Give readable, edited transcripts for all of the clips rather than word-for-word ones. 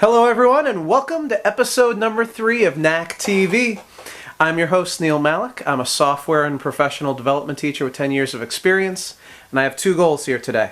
Hello everyone and welcome to episode number 3 of Knack TV. I'm your host Neil Malek. I'm a software and professional development teacher with 10 years of experience, and I have 2 goals here today.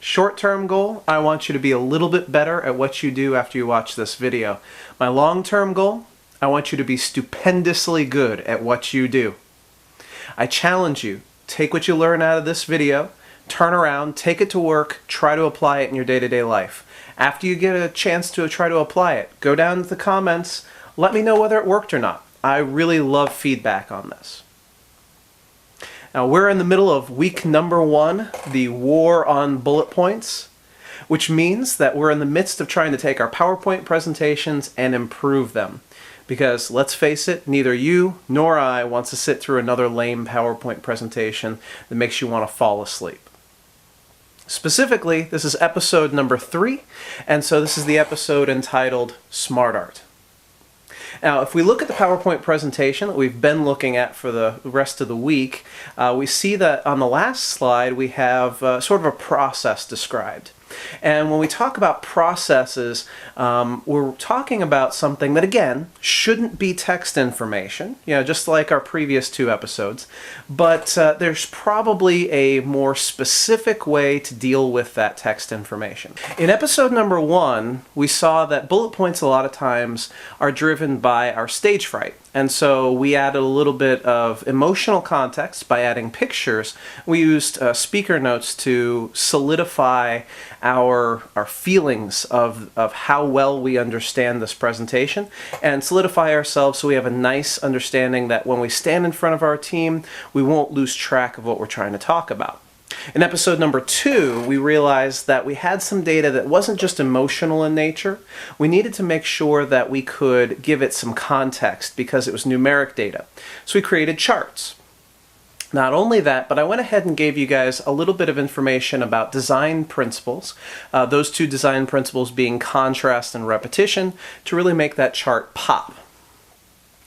Short-term goal, I want you to be a little bit better at what you do after you watch this video. My long-term goal, I want you to be stupendously good at what you do. I challenge you, take what you learn out of this video, turn around, take it to work, try to apply it in your day-to-day life. After you get a chance to try to apply it, go down to the comments, let me know whether it worked or not. I really love feedback on this. Now we're in the middle of week number 1, the war on bullet points, which means that we're in the midst of trying to take our PowerPoint presentations and improve them. Because let's face it, neither you nor I wants to sit through another lame PowerPoint presentation that makes you want to fall asleep. Specifically, this is episode number 3, and so this is the episode entitled Smart Art. Now, if we look at the PowerPoint presentation that we've been looking at for the rest of the week, we see that on the last slide we have sort of a process described. And when we talk about processes, we're talking about something that, again, shouldn't be text information, just like our previous 2 episodes, but there's probably a more specific way to deal with that text information. In episode number 1, we saw that bullet points a lot of times are driven by our stage fright. And so we added a little bit of emotional context by adding pictures. We used speaker notes to solidify our feelings of how well we understand this presentation and solidify ourselves so we have a nice understanding that when we stand in front of our team, we won't lose track of what we're trying to talk about. In episode number 2, we realized that we had some data that wasn't just emotional in nature. We needed to make sure that we could give it some context because it was numeric data. So we created charts. Not only that, but I went ahead and gave you guys a little bit of information about design principles, those 2 design principles being contrast and repetition, to really make that chart pop.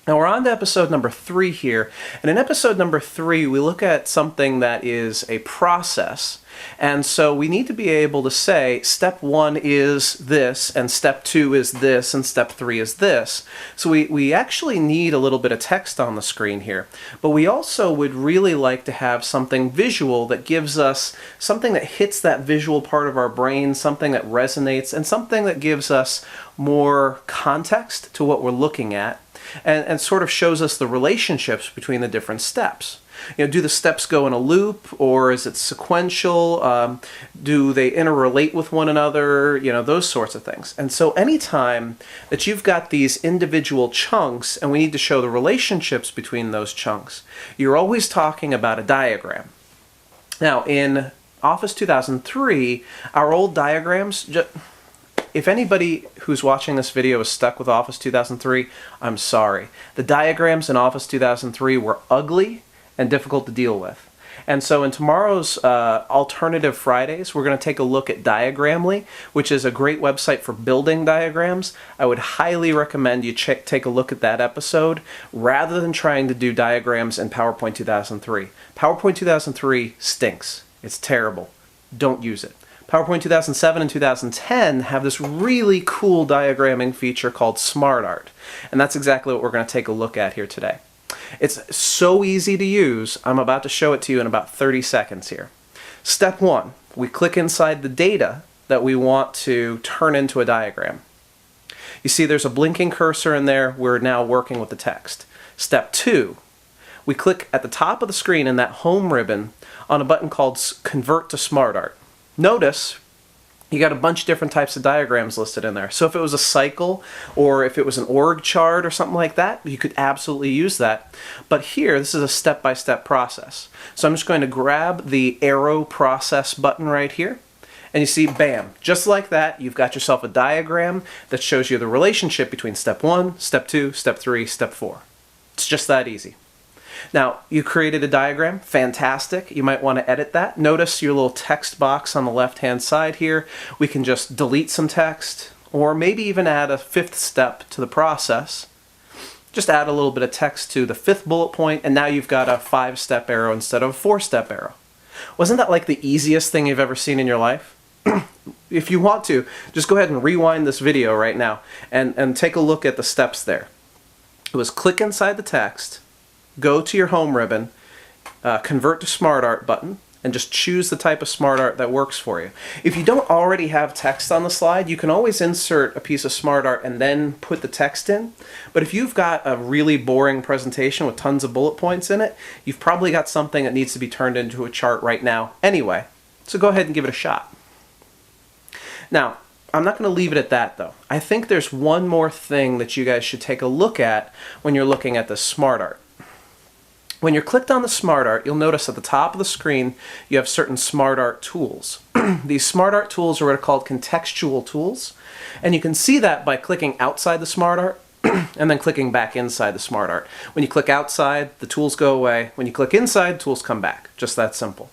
Now we're on to episode number 3 here, and in episode number 3 we look at something that is a process, and so we need to be able to say step 1 is this, and step 2 is this, and step 3 is this. So we actually need a little bit of text on the screen here, but we also would really like to have something visual that gives us something that hits that visual part of our brain, something that resonates, and something that gives us more context to what we're looking at. And sort of shows us the relationships between the different steps. Do the steps go in a loop, or is it sequential? Do they interrelate with one another? Those sorts of things. And so anytime that you've got these individual chunks and we need to show the relationships between those chunks, you're always talking about a diagram. Now in Office 2003, our old diagrams, if anybody who's watching this video is stuck with Office 2003, I'm sorry. The diagrams in Office 2003 were ugly and difficult to deal with. And so in tomorrow's Alternative Fridays, we're going to take a look at Diagramly, which is a great website for building diagrams. I would highly recommend you take a look at that episode rather than trying to do diagrams in PowerPoint 2003. PowerPoint 2003 stinks. It's terrible. Don't use it. PowerPoint 2007 and 2010 have this really cool diagramming feature called Smart Art, and that's exactly what we're going to take a look at here today. It's so easy to use, I'm about to show it to you in about 30 seconds here. Step 1, we click inside the data that we want to turn into a diagram. You see there's a blinking cursor in there, we're now working with the text. Step 2, we click at the top of the screen in that home ribbon on a button called Convert to Smart Art. Notice you got a bunch of different types of diagrams listed in there. So if it was a cycle or if it was an org chart or something like that, you could absolutely use that. But here, this is a step-by-step process. So I'm just going to grab the arrow process button right here. And you see, bam, just like that, you've got yourself a diagram that shows you the relationship between step 1, step 2, step 3, step 4. It's just that easy. Now, you created a diagram, fantastic. You might want to edit that. Notice your little text box on the left-hand side here. We can just delete some text, or maybe even add a 5th step to the process. Just add a little bit of text to the 5th bullet point, and now you've got a 5-step arrow instead of a 4-step arrow. Wasn't that like the easiest thing you've ever seen in your life? if you want to, just go ahead and rewind this video right now and take a look at the steps there. It was click inside the text, go to your home ribbon, convert to Smart Art button, and just choose the type of Smart Art that works for you. If you don't already have text on the slide, you can always insert a piece of Smart Art and then put the text in. But if you've got a really boring presentation with tons of bullet points in it, you've probably got something that needs to be turned into a chart right now anyway. So go ahead and give it a shot. Now, I'm not going to leave it at that though. I think there's one more thing that you guys should take a look at when you're looking at the Smart Art. When you're clicked on the Smart Art, you'll notice at the top of the screen you have certain Smart Art tools. These Smart Art tools are what are called contextual tools, and you can see that by clicking outside the Smart Art and then clicking back inside the Smart Art. When you click outside, the tools go away. When you click inside, tools come back. Just that simple.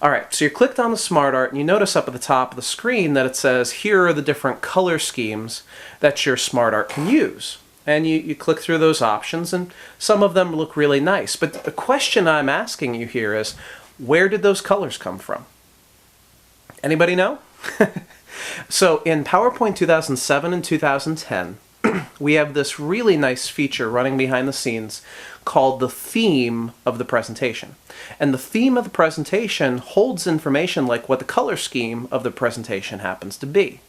Alright, so you're clicked on the Smart Art and you notice up at the top of the screen that it says here are the different color schemes that your Smart Art can use. And you click through those options and some of them look really nice. But the question I'm asking you here is, where did those colors come from? Anybody know? So in PowerPoint 2007 and 2010, we have this really nice feature running behind the scenes called the theme of the presentation. And the theme of the presentation holds information like what the color scheme of the presentation happens to be.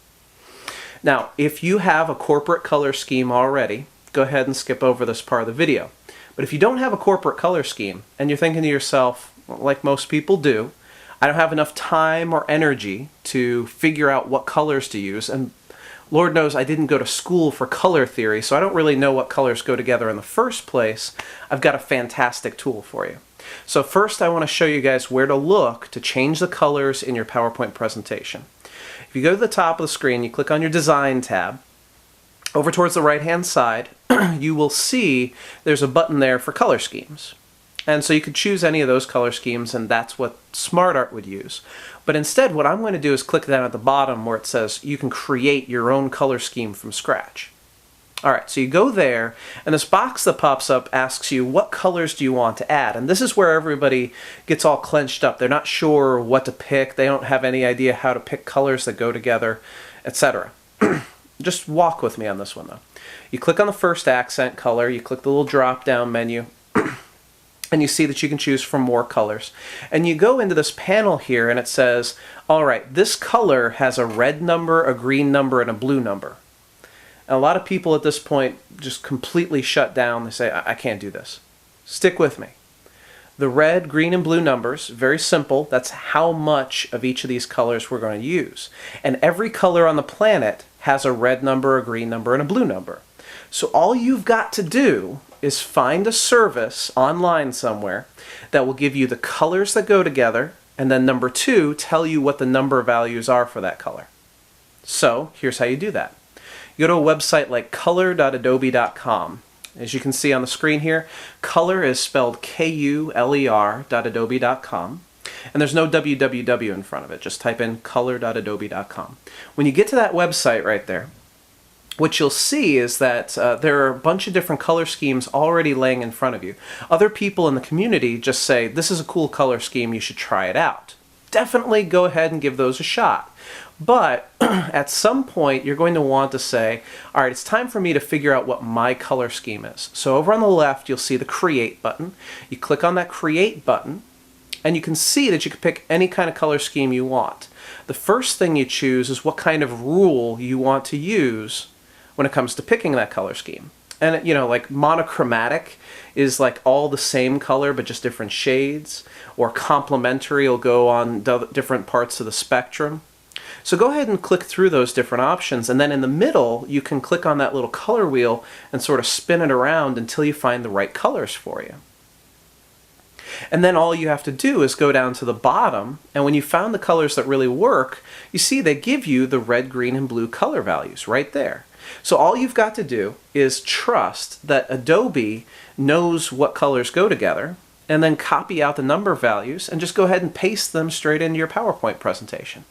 Now, if you have a corporate color scheme already, go ahead and skip over this part of the video. But if you don't have a corporate color scheme and you're thinking to yourself, like most people do, I don't have enough time or energy to figure out what colors to use, and Lord knows I didn't go to school for color theory, so I don't really know what colors go together in the first place, I've got a fantastic tool for you. So first I want to show you guys where to look to change the colors in your PowerPoint presentation. If you go to the top of the screen, you click on your Design tab, over towards the right-hand side, you will see there's a button there for color schemes. And so you could choose any of those color schemes, and that's what Smart Art would use. But instead, what I'm going to do is click down at the bottom where it says you can create your own color scheme from scratch. Alright, so you go there, and this box that pops up asks you what colors do you want to add. And this is where everybody gets all clenched up. They're not sure what to pick, they don't have any idea how to pick colors that go together, etc. Just walk with me on this one though. You click on the first accent color, you click the little drop down menu, and you see that you can choose from more colors. And you go into this panel here and it says, alright, this color has a red number, a green number, and a blue number. And a lot of people at this point just completely shut down. They say, I can't do this. Stick with me. The red, green, and blue numbers, very simple. That's how much of each of these colors we're going to use. And every color on the planet has a red number, a green number, and a blue number. So all you've got to do is find a service online somewhere that will give you the colors that go together, and then number two, tell you what the number values are for that color. So here's how you do that. You go to a website like color.adobe.com. As you can see on the screen here, color is spelled K-U-L-E-R.adobe.com. And there's no www in front of it. Just type in color.adobe.com. When you get to that website right there, what you'll see is that there are a bunch of different color schemes already laying in front of you. Other people in the community just say, this is a cool color scheme, you should try it out. Definitely go ahead and give those a shot. But at some point you're going to want to say, alright, it's time for me to figure out what my color scheme is. So over on the left you'll see the Create button. You click on that Create button and you can see that you can pick any kind of color scheme you want. The first thing you choose is what kind of rule you want to use when it comes to picking that color scheme. And you know, like monochromatic is like all the same color but just different shades, or complementary will go on different parts of the spectrum. So go ahead and click through those different options, and then in the middle you can click on that little color wheel and sort of spin it around until you find the right colors for you. And then all you have to do is go down to the bottom, and when you found the colors that really work, you see they give you the red, green, and blue color values right there. So all you've got to do is trust that Adobe knows what colors go together, and then copy out the number values and just go ahead and paste them straight into your PowerPoint presentation.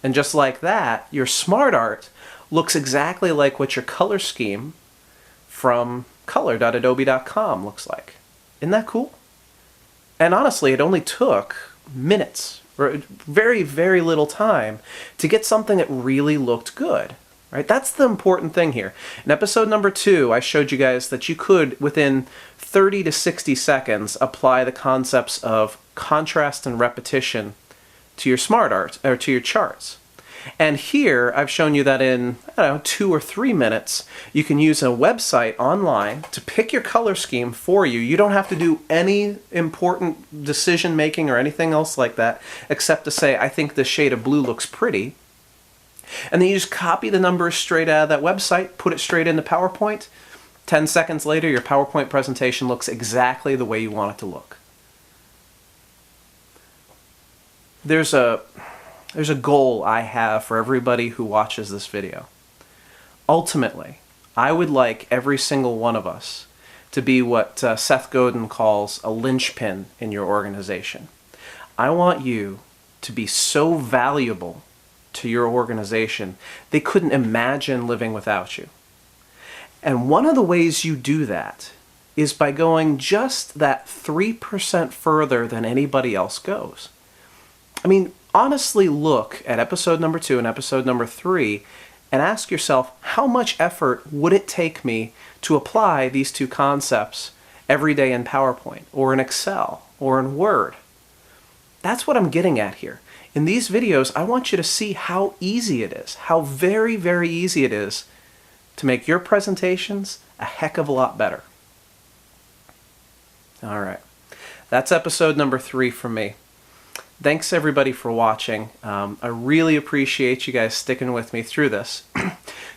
And just like that, your Smart Art looks exactly like what your color scheme from color.adobe.com looks like. Isn't that cool? And honestly, it only took minutes, very, very little time to get something that really looked good. Right? That's the important thing here. In episode number 2, I showed you guys that you could, within 30 to 60 seconds, apply the concepts of contrast and repetition to your smart art, or to your charts. And here, I've shown you that in, 2 or 3 minutes, you can use a website online to pick your color scheme for you. You don't have to do any important decision making or anything else like that, except to say, I think this shade of blue looks pretty. And then you just copy the numbers straight out of that website, put it straight into PowerPoint. 10 seconds later, your PowerPoint presentation looks exactly the way you want it to look. There's a goal I have for everybody who watches this video. Ultimately, I would like every single one of us to be what Seth Godin calls a linchpin in your organization. I want you to be so valuable to your organization, they couldn't imagine living without you. And one of the ways you do that is by going just that 3% further than anybody else goes. I mean, honestly look at episode number 2 and episode number 3 and ask yourself, how much effort would it take me to apply these 2 concepts every day in PowerPoint or in Excel or in Word? That's what I'm getting at here. In these videos, I want you to see how easy it is, how very, very easy it is to make your presentations a heck of a lot better. All right, that's episode number 3 from me. Thanks everybody for watching. I really appreciate you guys sticking with me through this.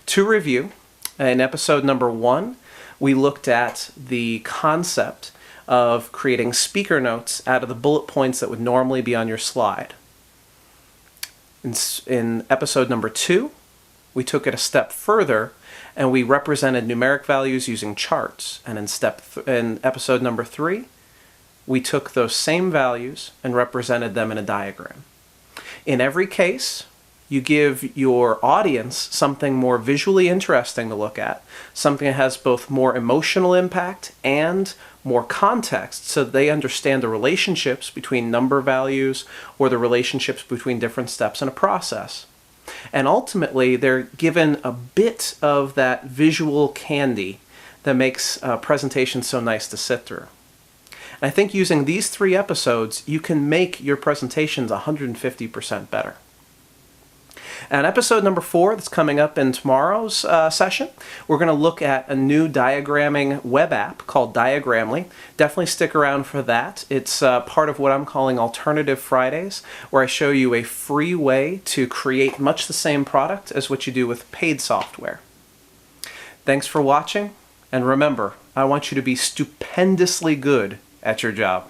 To review, in episode number 1, we looked at the concept of creating speaker notes out of the bullet points that would normally be on your slide. In episode number 2, we took it a step further and we represented numeric values using charts. And in episode number 3, we took those same values and represented them in a diagram. In every case, you give your audience something more visually interesting to look at, something that has both more emotional impact and more context so that they understand the relationships between number values or the relationships between different steps in a process. And ultimately, they're given a bit of that visual candy that makes a presentation so nice to sit through. And I think using these 3 episodes, you can make your presentations 150% better. And episode number 4 that's coming up in tomorrow's session, we're going to look at a new diagramming web app called Diagramly. Definitely stick around for that. It's part of what I'm calling Alternative Fridays, where I show you a free way to create much the same product as what you do with paid software. Thanks for watching, and remember, I want you to be stupendously good at your job.